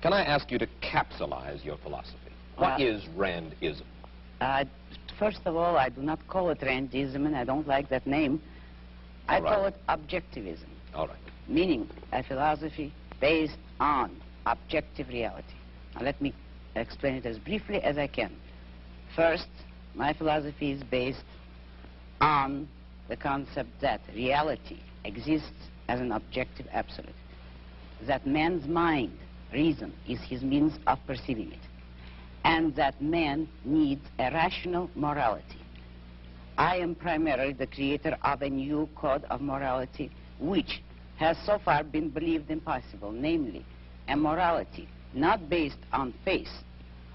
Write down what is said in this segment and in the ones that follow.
Can I ask you to capsulize your philosophy? What is Randism? First of all, I do not call it Randism, and I don't like that name. I call it Objectivism. All right. Meaning a philosophy based on objective reality. Now let me explain it as briefly as I can. First, my philosophy is based on the concept that reality exists as an objective absolute, that man's mind, reason, is his means of perceiving it, and that man needs a rational morality. I am primarily the creator of a new code of morality which has so far been believed impossible, namely a morality not based on faith.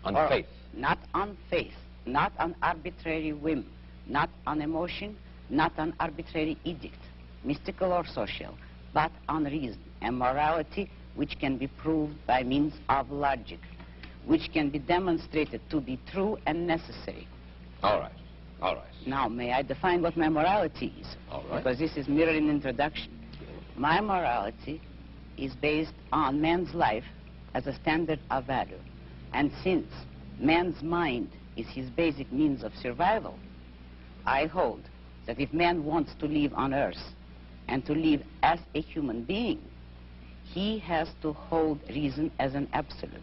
On faith? Not on faith, not on arbitrary whim, not on emotion, not on arbitrary edict, mystical or social, but on reason, a morality which can be proved by means of logic, which can be demonstrated to be true and necessary. All right, all right. Now, may I define what my morality is? All right. Because this is merely an introduction. My morality is based on man's life as a standard of value. And since man's mind is his basic means of survival, I hold that if man wants to live on earth and to live as a human being, he has to hold reason as an absolute,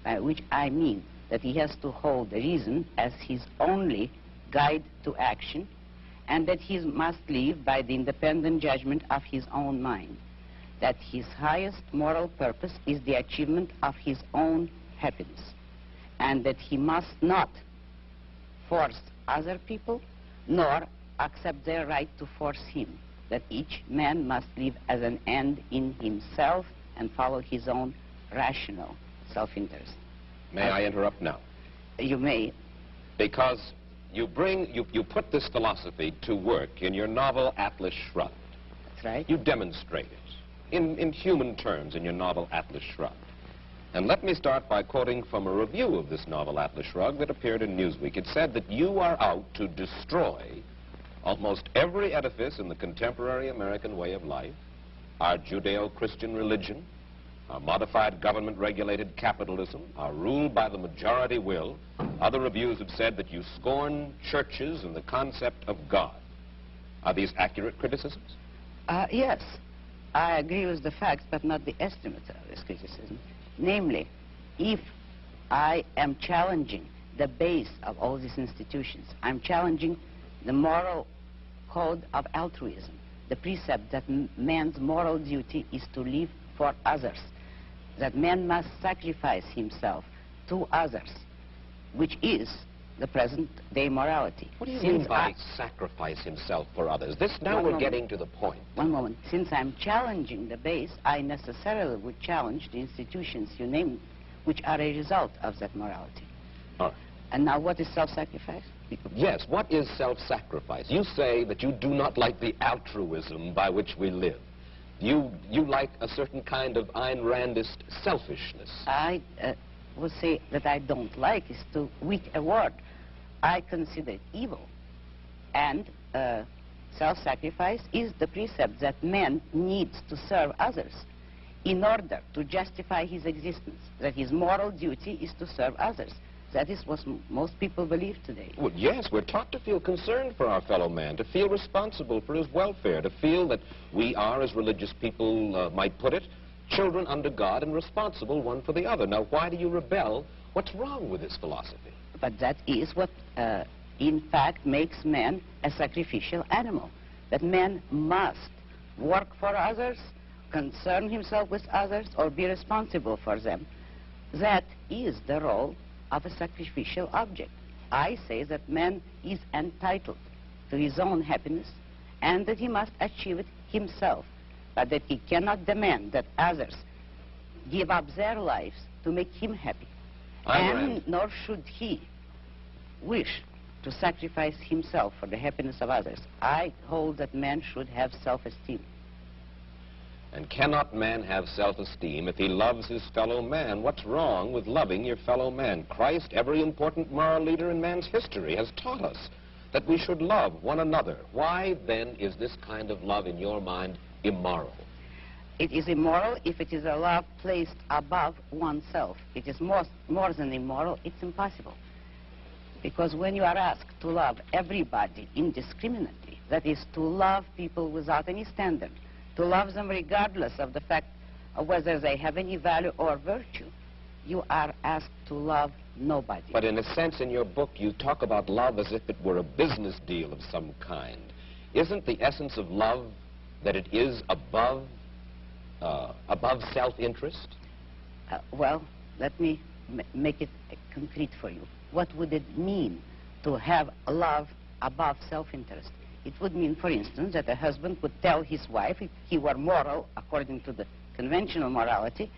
by which I mean that he has to hold reason as his only guide to action, and that he must live by the independent judgment of his own mind, that his highest moral purpose is the achievement of his own happiness, and that he must not force other people nor accept their right to force him, that each man must live as an end in himself and follow his own rational self-interest. May I interrupt now? You may. Because you put this philosophy to work in your novel Atlas Shrugged. That's right. You demonstrate it in human terms in your novel Atlas Shrugged. And let me start by quoting from a review of this novel Atlas Shrugged that appeared in Newsweek. It said that you are out to destroy almost every edifice in the contemporary American way of life, our Judeo-Christian religion, our modified government-regulated capitalism, our rule by the majority will. Other reviews have said that you scorn churches and the concept of God. Are these accurate criticisms? Yes, I agree with the facts, but not the estimate of this criticism. Namely, if I am challenging the base of all these institutions, I'm challenging the moral code of altruism, the precept that man's moral duty is to live for others, that man must sacrifice himself to others, which is the present-day morality. What do you mean by sacrifice himself for others? Now we're getting to the point. One moment. Since I'm challenging the base, I necessarily would challenge the institutions you named, which are a result of that morality. All right. And now what is self-sacrifice? Yes, what is self-sacrifice? You say that you do not like the altruism by which we live. You like a certain kind of Ayn Randist selfishness. I would say that I don't like is too weak a word. I consider it evil. And self-sacrifice is the precept that man needs to serve others in order to justify his existence, that his moral duty is to serve others. That is what most people believe today. Well, yes, we're taught to feel concerned for our fellow man, to feel responsible for his welfare, to feel that we are, as religious people might put it, children under God and responsible one for the other. Now, why do you rebel? What's wrong with this philosophy? But that is what, in fact, makes man a sacrificial animal. That man must work for others, concern himself with others, or be responsible for them. That is the role of a sacrificial object. I say that man is entitled to his own happiness and that he must achieve it himself, but that he cannot demand that others give up their lives to make him happy. And nor should he wish to sacrifice himself for the happiness of others. I hold that man should have self-esteem. And cannot man have self-esteem if he loves his fellow man? What's wrong with loving your fellow man? Christ, every important moral leader in man's history, has taught us that we should love one another. Why, then, is this kind of love, in your mind, immoral? It is immoral if it is a love placed above oneself. It is more than immoral, it's impossible. Because when you are asked to love everybody indiscriminately, that is, to love people without any standard, to love them regardless of the fact of whether they have any value or virtue, you are asked to love nobody. But in a sense, in your book, you talk about love as if it were a business deal of some kind. Isn't the essence of love that it is above self-interest? Well, let me make it concrete for you. What would it mean to have love above self-interest? It would mean, for instance, that a husband would tell his wife, if he were moral, according to the conventional morality,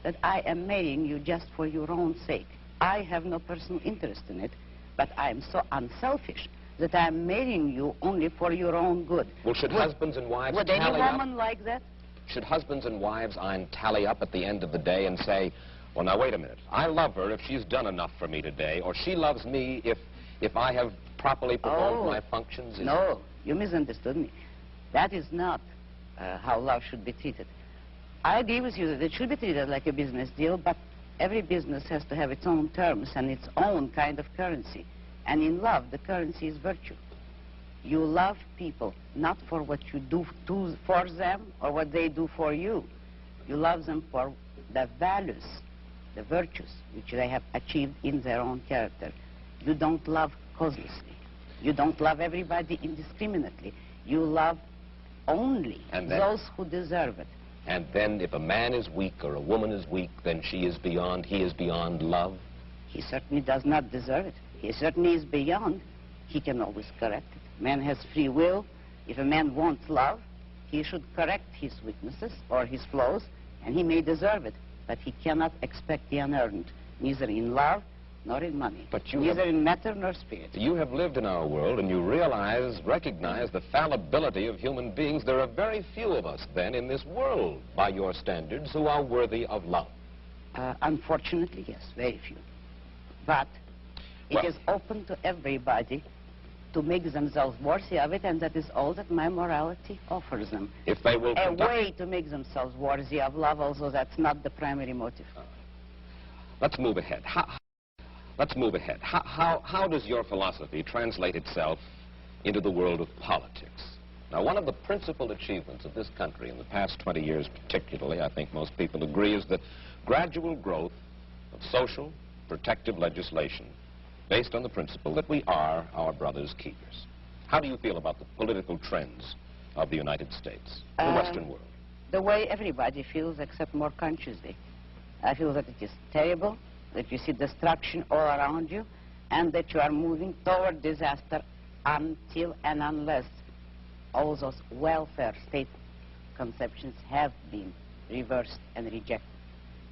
that I am marrying you just for your own sake. I have no personal interest in it, but I am so unselfish that I am marrying you only for your own good. Well, should husbands and wives would tally any up? woman like that? Should husbands and wives, Ayn, tally up at the end of the day and say, well, now, wait a minute. I love her if she's done enough for me today, or she loves me if I have properly performed my functions? No, you misunderstood me. That is not how love should be treated. I agree with you that it should be treated like a business deal, but every business has to have its own terms and its own kind of currency. And in love, the currency is virtue. You love people not for what you do for them or what they do for you. You love them for the values, the virtues which they have achieved in their own character. You don't love causelessly. You don't love everybody indiscriminately. You love only those who deserve it. And then if a man is weak or a woman is weak, then he is beyond love? He certainly does not deserve it. He certainly is beyond. He can always correct it. Man has free will. If a man wants love, he should correct his weaknesses or his flaws, and he may deserve it. But he cannot expect the unearned, neither in love nor in money, neither in matter nor spirit. You have lived in our world, and you recognize the fallibility of human beings. There are very few of us, then, in this world, by your standards, who are worthy of love. Unfortunately, yes, very few. But it is open to everybody to make themselves worthy of it, and that is all that my morality offers them. If they will a way to make themselves worthy of love, although that's not the primary motive. Let's move ahead. How does your philosophy translate itself into the world of politics? Now, one of the principal achievements of this country in the past 20 years particularly, I think most people agree, is the gradual growth of social protective legislation based on the principle that we are our brother's keepers. How do you feel about the political trends of the United States, the Western world? The way everybody feels, except more consciously. I feel that it is terrible, that you see destruction all around you, and that you are moving toward disaster until and unless all those welfare state conceptions have been reversed and rejected.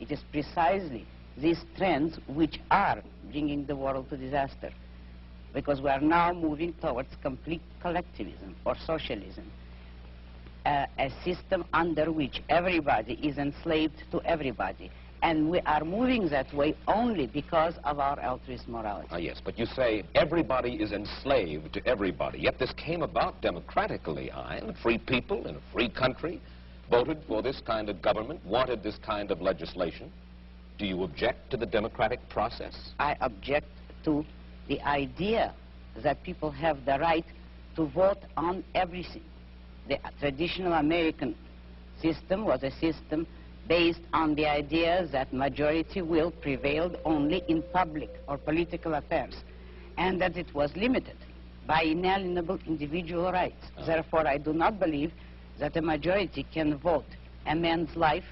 It is precisely these trends which are bringing the world to disaster, because we are now moving towards complete collectivism or socialism, a system under which everybody is enslaved to everybody. And we are moving that way only because of our altruist morality. Yes, but you say everybody is enslaved to everybody, yet this came about democratically, Ayn. Free people in a free country voted for this kind of government, wanted this kind of legislation. Do you object to the democratic process? I object to the idea that people have the right to vote on everything. The traditional American system was a system based on the idea that majority will prevailed only in public or political affairs, and that it was limited by inalienable individual rights. Therefore, I do not believe that a majority can vote a man's life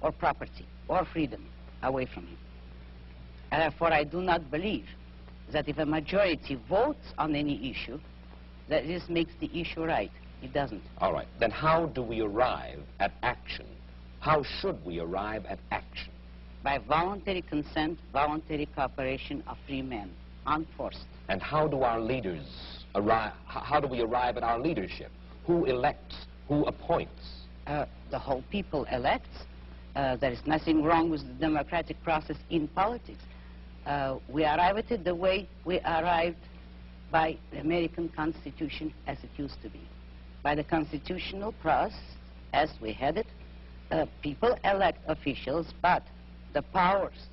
or property or freedom away from him. Therefore, I do not believe that if a majority votes on any issue, that this makes the issue right. It doesn't. All right. Then how do we arrive at action? How should we arrive at action? By voluntary consent, voluntary cooperation of free men, unforced. And how do our leaders arrive? How do we arrive at our leadership? Who elects? Who appoints? The whole people elects. There is nothing wrong with the democratic process in politics. We arrive at it the way we arrived by the American Constitution as it used to be. By the constitutional process, as we had it, People elect officials, but the powers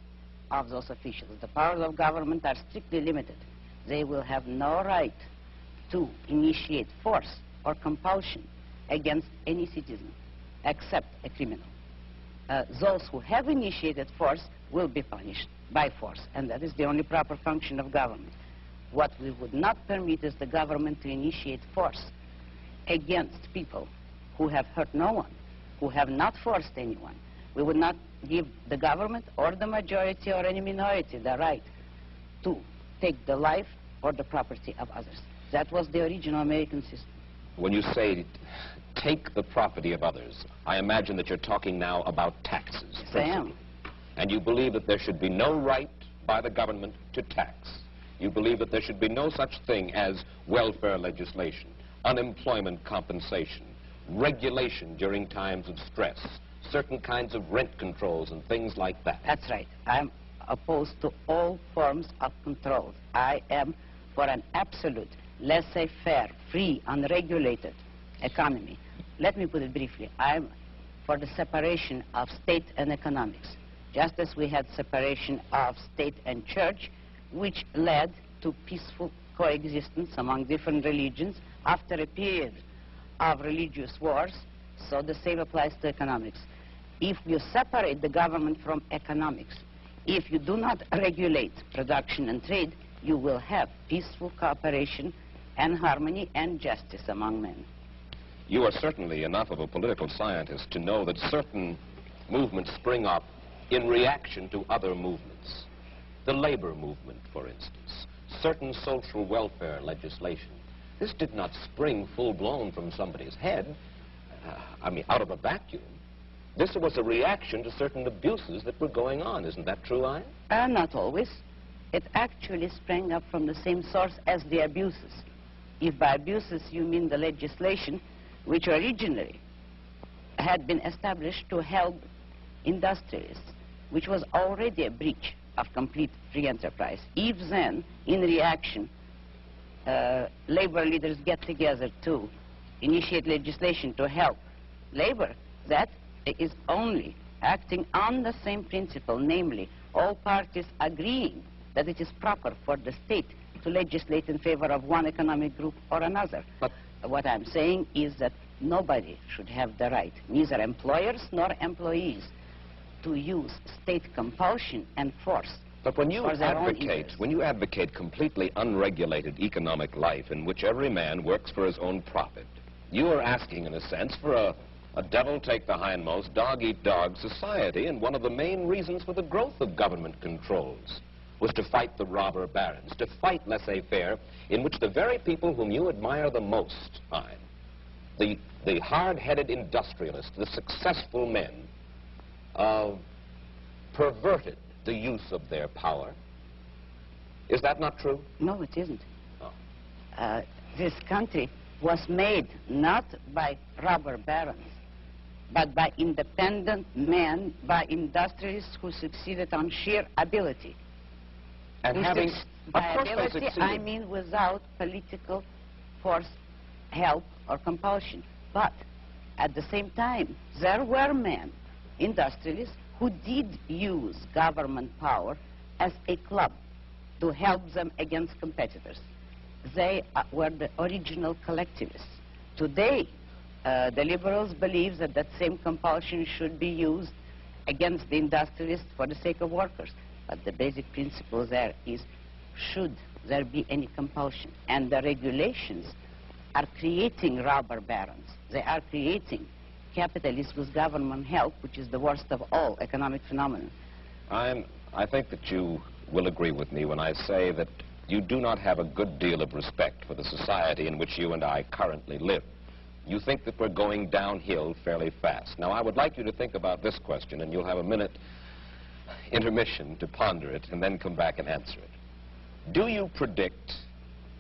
of those officials, the powers of government are strictly limited. They will have no right to initiate force or compulsion against any citizen except a criminal. Those who have initiated force will be punished by force, and that is the only proper function of government. What we would not permit is the government to initiate force against people who have hurt no one, who have not forced anyone. We would not give the government or the majority or any minority the right to take the life or the property of others. That was the original American system. When you say take the property of others, I imagine that you're talking now about taxes. Yes, I am. And you believe that there should be no right by the government to tax. You believe that there should be no such thing as welfare legislation, unemployment compensation, regulation during times of stress, certain kinds of rent controls and things like that. That's right. I'm opposed to all forms of control. I am for an absolute, laissez-faire, free, unregulated economy. Let me put it briefly. I'm for the separation of state and economics, just as we had separation of state and church, which led to peaceful coexistence among different religions after a period of religious wars. So the same applies to economics. If you separate the government from economics, if you do not regulate production and trade, you will have peaceful cooperation and harmony and justice among men. You are certainly enough of a political scientist to know that certain movements spring up in reaction to other movements. The labor movement, for instance, certain social welfare legislation. This did not spring full-blown from somebody's head, out of a vacuum. This was a reaction to certain abuses that were going on. Isn't that true, Ayn? Not always. It actually sprang up from the same source as the abuses. If by abuses you mean the legislation, which originally had been established to help industrialists, which was already a breach of complete free enterprise. If then, in reaction, labor leaders get together to initiate legislation to help labor, that is only acting on the same principle, namely, all parties agreeing that it is proper for the state to legislate in favor of one economic group or another. But what I'm saying is that nobody should have the right, neither employers nor employees, to use state compulsion and force. But when you advocate completely unregulated economic life in which every man works for his own profit, you are asking, in a sense, for a devil-take-the-hindmost, dog-eat-dog society, and one of the main reasons for the growth of government controls was to fight the robber barons, to fight laissez-faire, in which the very people whom you admire the most, Ayn, the hard-headed industrialists, the successful men, perverted the use of their power. Is that not true? No, it isn't. Oh. This country was made not by robber barons, but by independent men, by industrialists who succeeded on sheer ability. And having, by ability, I mean without political force, help, or compulsion. But at the same time, there were men, industrialists, who did use government power as a club to help them against competitors. They were the original collectivists. Today, the liberals believe that that same compulsion should be used against the industrialists for the sake of workers. But the basic principle there is, should there be any compulsion? And the regulations are creating robber barons. They are creating capitalists with government help, which is the worst of all economic phenomena. I think that you will agree with me when I say that you do not have a good deal of respect for the society in which you and I currently live. You think that we're going downhill fairly fast. Now, I would like you to think about this question, and you'll have a minute intermission to ponder it, and then come back and answer it. Do you predict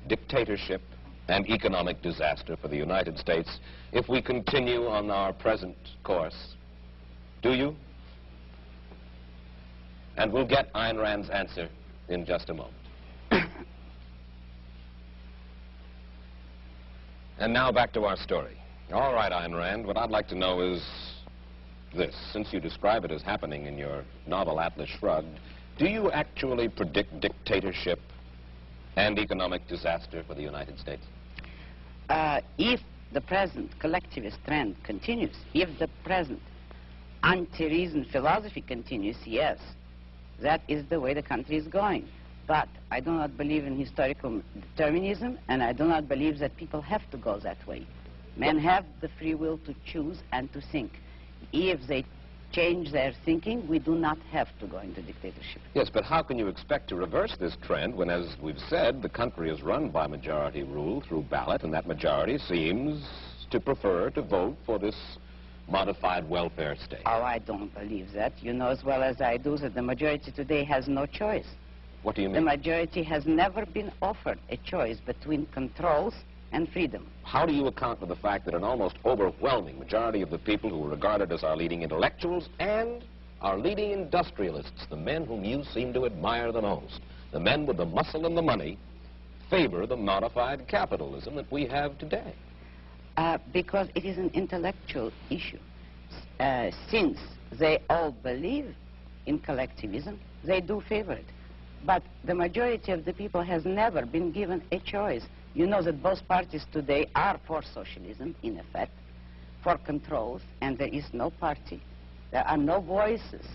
dictatorship and economic disaster for the United States if we continue on our present course? Do you? And we'll get Ayn Rand's answer in just a moment. And now back to our story. All right, Ayn Rand, what I'd like to know is, this. Since you describe it as happening in your novel Atlas Shrugged, do you actually predict dictatorship and economic disaster for the United States? If the present collectivist trend continues, if the present anti-reason philosophy continues, yes, that is the way the country is going. But I do not believe in historical determinism, and I do not believe that people have to go that way. Men have the free will to choose and to think. If they change their thinking, we do not have to go into dictatorship. Yes, but how can you expect to reverse this trend when, as we've said, the country is run by majority rule through ballot, and that majority seems to prefer to vote for this modified welfare state? Oh, I don't believe that. You know as well as I do that the majority today has no choice. What do you mean? The majority has never been offered a choice between controls and freedom. How do you account for the fact that an almost overwhelming majority of the people who are regarded as our leading intellectuals and our leading industrialists, the men whom you seem to admire the most, the men with the muscle and the money, favor the modified capitalism that we have today? Because it is an intellectual issue. Since they all believe in collectivism, they do favor it. But the majority of the people has never been given a choice. You know that both parties today are for socialism, in effect, for controls, and there is no party. There are no voices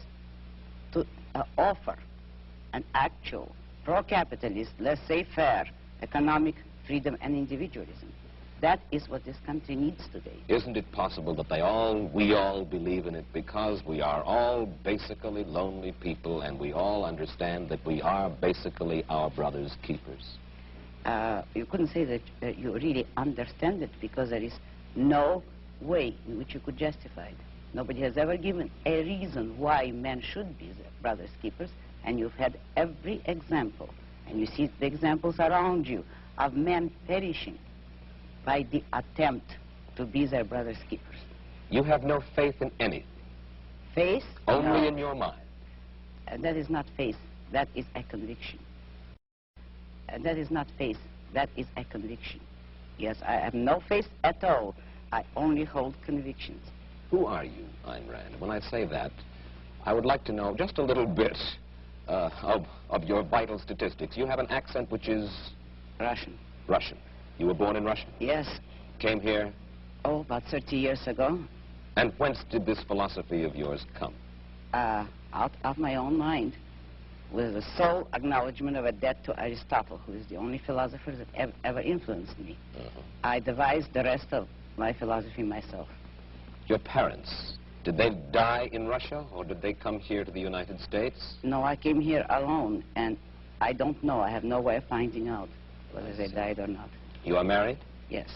to offer an actual pro-capitalist, let's say fair, economic freedom and individualism. That is what this country needs today. Isn't it possible that we all believe in it because we are all basically lonely people and we all understand that we are basically our brother's keepers? You couldn't say that you really understand it because there is no way in which you could justify it. Nobody has ever given a reason why men should be their brother's keepers, and you've had every example, and you see the examples around you of men perishing by the attempt to be their brother's keepers. You have no faith in anything? Faith? Only no. In your mind? That is not faith. That is a conviction. That is not faith. That is a conviction. Yes, I have no faith at all. I only hold convictions. Who are you, Ayn Rand? When I say that, I would like to know just a little bit of your vital statistics. You have an accent which is... Russian. Russian. You were born in Russia? Yes. Came here? Oh, about 30 years ago. And whence did this philosophy of yours come? Out of my own mind, with the sole acknowledgement of a debt to Aristotle, who is the only philosopher that ever influenced me. I devised the rest of my philosophy myself. Your parents, did they die in Russia, or did they come here to the United States? No, I came here alone, and I don't know. I have no way of finding out whether they died or not. You are married? Yes.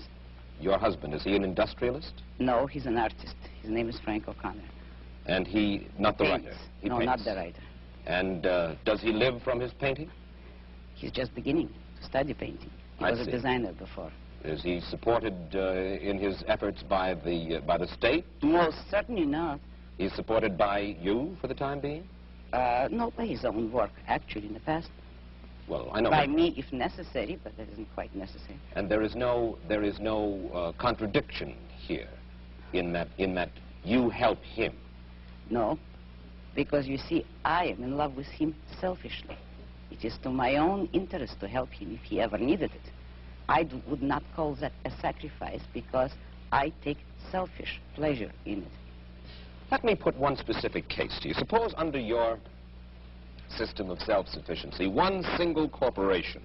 Your husband, is he an industrialist? No, he's an artist. His name is Frank O'Connor. And he, not the writer? He no, paints. not the writer. And does he live from his painting? He's just beginning to study painting. He was a designer before. Is he supported in his efforts by the state? Most certainly not. He's supported by you for the time being? No, by his own work, actually, in the past. Well, I know. By me, if necessary, but that isn't quite necessary. And there is no contradiction here, in that you help him. No, because you see, I am in love with him selfishly. It is to my own interest to help him if he ever needed it. I would not call that a sacrifice because I take selfish pleasure in it. Let me put one specific case to you. Suppose under your system of self-sufficiency, one single corporation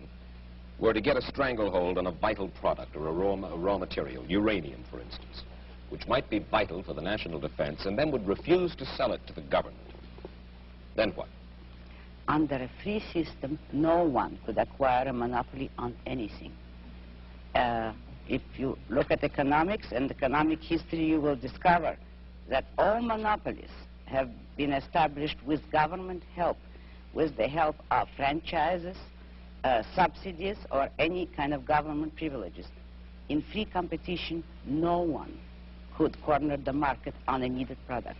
were to get a stranglehold on a vital product or a raw material, uranium, for instance, which might be vital for the national defense, and then would refuse to sell it to the government. Then what? Under a free system, no one could acquire a monopoly on anything. If you look at economics and economic history, you will discover that all monopolies have been established with government help, with the help of franchises, subsidies, or any kind of government privileges. In free competition, no one could corner the market on a needed product.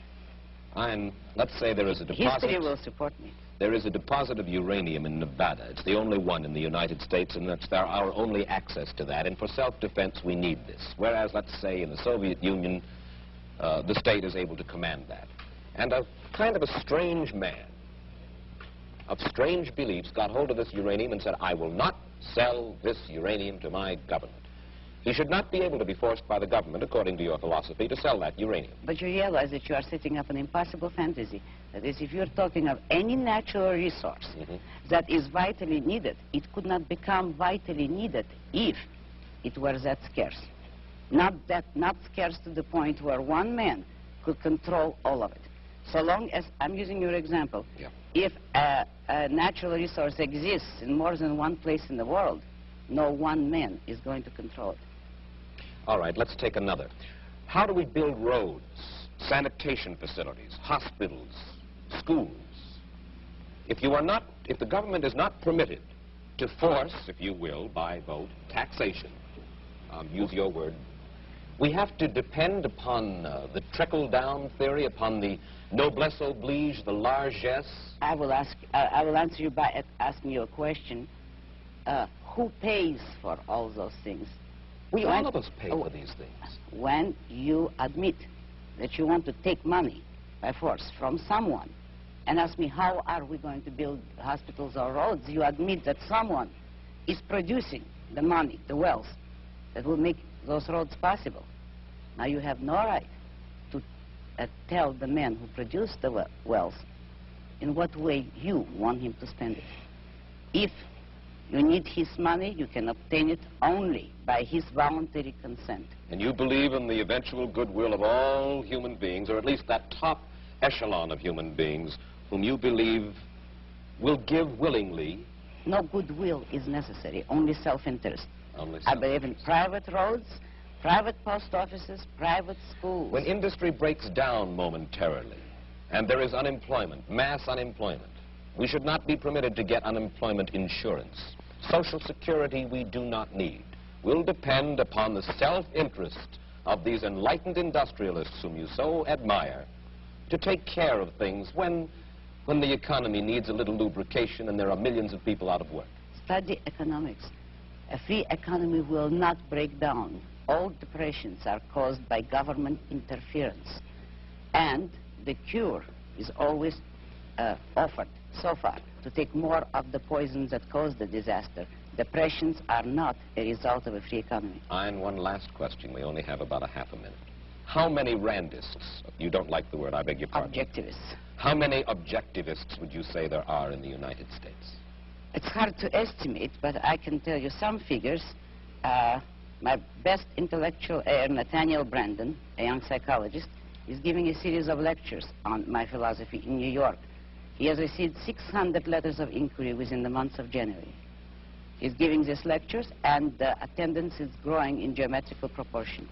And let's say there is a deposit. History will support me. There is a deposit of uranium in Nevada. It's the only one in the United States, and that's our only access to that. And for self-defense, we need this. Whereas, let's say, in the Soviet Union, the state is able to command that. And a kind of a strange man of strange beliefs got hold of this uranium and said, I will not sell this uranium to my government. He should not be able to be forced by the government, according to your philosophy, to sell that uranium. But you realize that you are setting up an impossible fantasy. That is, if you're talking of any natural resource that is vitally needed, it could not become vitally needed if it were that scarce. Not scarce to the point where one man could control all of it. So long as, I'm using your example, if a natural resource exists in more than one place in the world, no one man is going to control it. All right, let's take another. How do we build roads, sanitation facilities, hospitals, schools? If the government is not permitted to force, if you will, by vote, taxation, use your word, we have to depend upon the trickle-down theory, upon the noblesse oblige, the largesse. I will answer you by asking you a question. Who pays for all those things? All of us pay for these things. When you admit that you want to take money by force from someone and ask me how are we going to build hospitals or roads, you admit that someone is producing the money, the wealth, that will make those roads possible. Now you have no right to tell the man who produced the wealth in what way you want him to spend it. If you need his money, you can obtain it only by his voluntary consent. And you believe in the eventual goodwill of all human beings, or at least that top echelon of human beings whom you believe will give willingly. No goodwill is necessary, only self-interest. Only I believe in private roads, private post offices, private schools. When industry breaks down momentarily and there is unemployment, mass unemployment, we should not be permitted to get unemployment insurance. Social Security we do not need. We'll depend upon the self-interest of these enlightened industrialists whom you so admire to take care of things when the economy needs a little lubrication and there are millions of people out of work. Study economics. A free economy will not break down. All depressions are caused by government interference. And the cure is always offered so far to take more of the poisons that cause the disaster. Depressions are not a result of a free economy. And one last question. We only have about a half a minute. How many Randists, you don't like the word, I beg your pardon. Objectivists. How many objectivists would you say there are in the United States? It's hard to estimate, but I can tell you some figures. My best intellectual heir, Nathaniel Brandon, a young psychologist, is giving a series of lectures on my philosophy in New York. He has received 600 letters of inquiry within the month of January. He's giving these lectures, and the attendance is growing in geometrical proportion.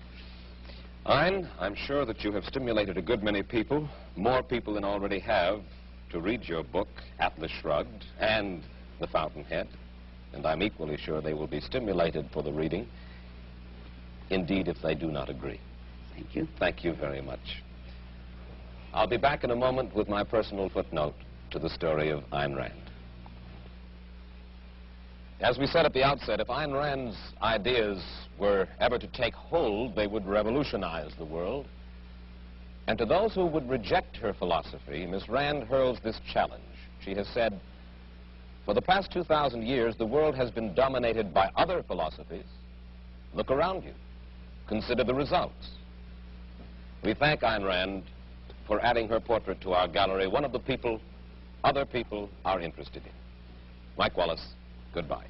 Ayn, I'm sure that you have stimulated a good many people, more people than already have, to read your book, Atlas Shrugged, and The Fountainhead, and I'm equally sure they will be stimulated for the reading, indeed, if they do not agree. Thank you. Thank you very much. I'll be back in a moment with my personal footnote to the story of Ayn Rand. As we said at the outset, if Ayn Rand's ideas were ever to take hold, they would revolutionize the world. And to those who would reject her philosophy, Miss Rand hurls this challenge. She has said, for the past 2,000 years, the world has been dominated by other philosophies. Look around you. Consider the results. We thank Ayn Rand for adding her portrait to our gallery, one of the people other people are interested in. Mike Wallace, goodbye.